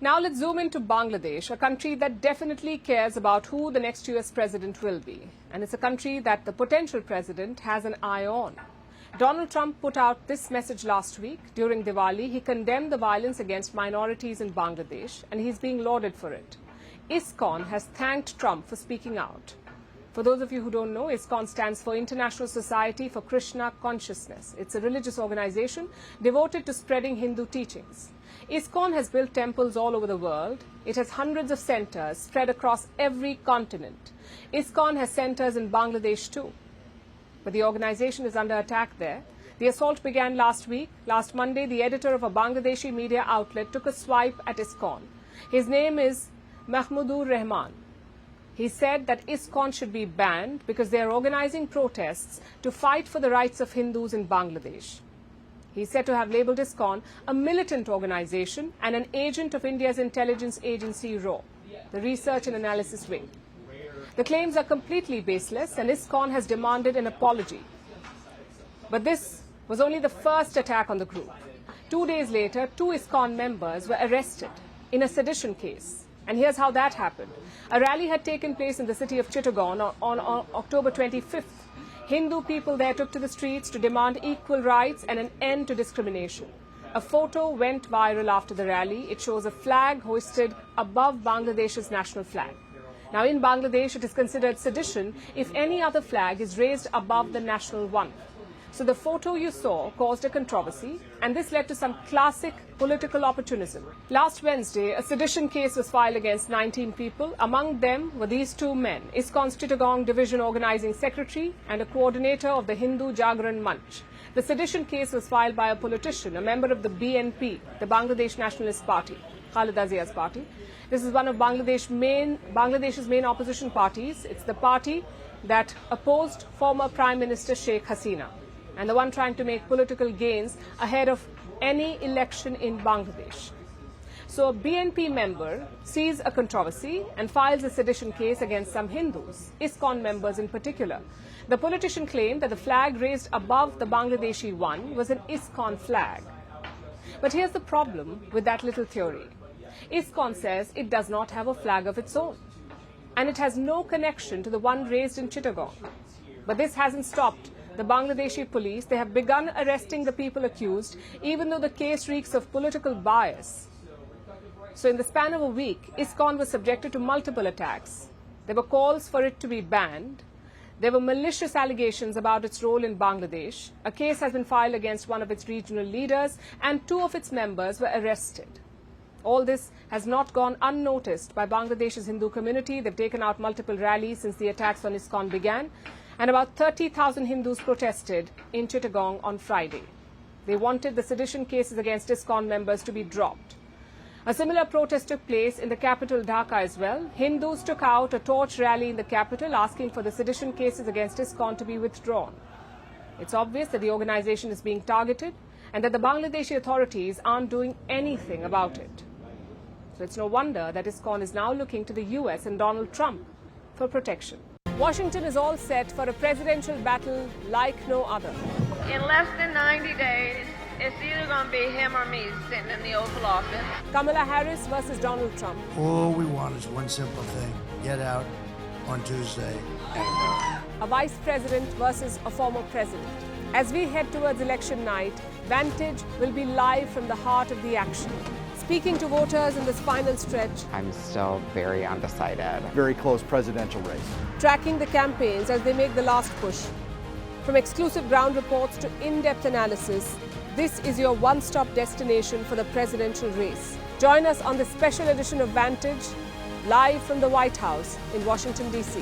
Now let's zoom into Bangladesh, a country that definitely cares about who the next US president will be. And it's a country that the potential president has an eye on. Donald Trump put out this message last week. During Diwali, he condemned the violence against minorities in Bangladesh, and he's being lauded for it. ISKCON has thanked Trump for speaking out. For those of you who don't know, ISKCON stands for International Society for Krishna Consciousness. It's a religious organization devoted to spreading Hindu teachings. ISKCON has built temples all over the world. It has hundreds of centers spread across every continent. ISKCON has centers in Bangladesh too. But the organization is under attack there. The assault began last week. Last Monday, the editor of a Bangladeshi media outlet took a swipe at ISKCON. His name is Mahmudur Rahman. He said that ISKCON should be banned because they are organizing protests to fight for the rights of Hindus in Bangladesh. He is said to have labelled ISKCON a militant organization and an agent of India's intelligence agency RAW, the Research and Analysis Wing. The claims are completely baseless, and ISKCON has demanded an apology. But this was only the first attack on the group. 2 days later, 2 ISKCON members were arrested in a sedition case. And here's how that happened. A rally had taken place in the city of Chittagong on October 25th. Hindu people there took to the streets to demand equal rights and an end to discrimination. A photo went viral after the rally. It shows a flag hoisted above Bangladesh's national flag. Now, in Bangladesh, it is considered sedition if any other flag is raised above the national one. So the photo you saw caused a controversy, and this led to some classic political opportunism. Last Wednesday, a sedition case was filed against 19 people. Among them were these 2 men, ISKCON's Chittagong Division Organizing Secretary and a coordinator of the Hindu Jagran Manch. The sedition case was filed by a politician, a member of the BNP, the Bangladesh Nationalist Party, Khaleda Zia's party. This is one of Bangladesh's main opposition parties. It's the party that opposed former Prime Minister Sheikh Hasina, and the one trying to make political gains ahead of any election in Bangladesh. So a BNP member sees a controversy and files a sedition case against some Hindus, ISKCON members in particular. The politician claimed that the flag raised above the Bangladeshi one was an ISKCON flag. But here's the problem with that little theory. ISKCON says it does not have a flag of its own, and it has no connection to the one raised in Chittagong. But this hasn't stopped the Bangladeshi police. They have begun arresting the people accused, even though the case reeks of political bias. So in the span of a week, ISKCON was subjected to multiple attacks. There were calls for it to be banned. There were malicious allegations about its role in Bangladesh. A case has been filed against one of its regional leaders, and 2 of its members were arrested. All this has not gone unnoticed by Bangladesh's Hindu community. They've taken out multiple rallies since the attacks on ISKCON began, and about 30,000 Hindus protested in Chittagong on Friday. They wanted the sedition cases against ISKCON members to be dropped. A similar protest took place in the capital Dhaka as well. Hindus took out a torch rally in the capital asking for the sedition cases against ISKCON to be withdrawn. It's obvious that the organization is being targeted and that the Bangladeshi authorities aren't doing anything about it. So it's no wonder that ISKCON is now looking to the US and Donald Trump for protection. Washington is all set for a presidential battle like no other. In less than 90 days, it's either going to be him or me sitting in the Oval Office. Kamala Harris versus Donald Trump. All we want is one simple thing: get out on Tuesday. A vice president versus a former president. As we head towards election night, Vantage will be live from the heart of the action, speaking to voters in this final stretch. I'm still very undecided. Very close presidential race. Tracking the campaigns as they make the last push. From exclusive ground reports to in-depth analysis, this is your one-stop destination for the presidential race. Join us on this special edition of Vantage, live from the White House in Washington, D.C.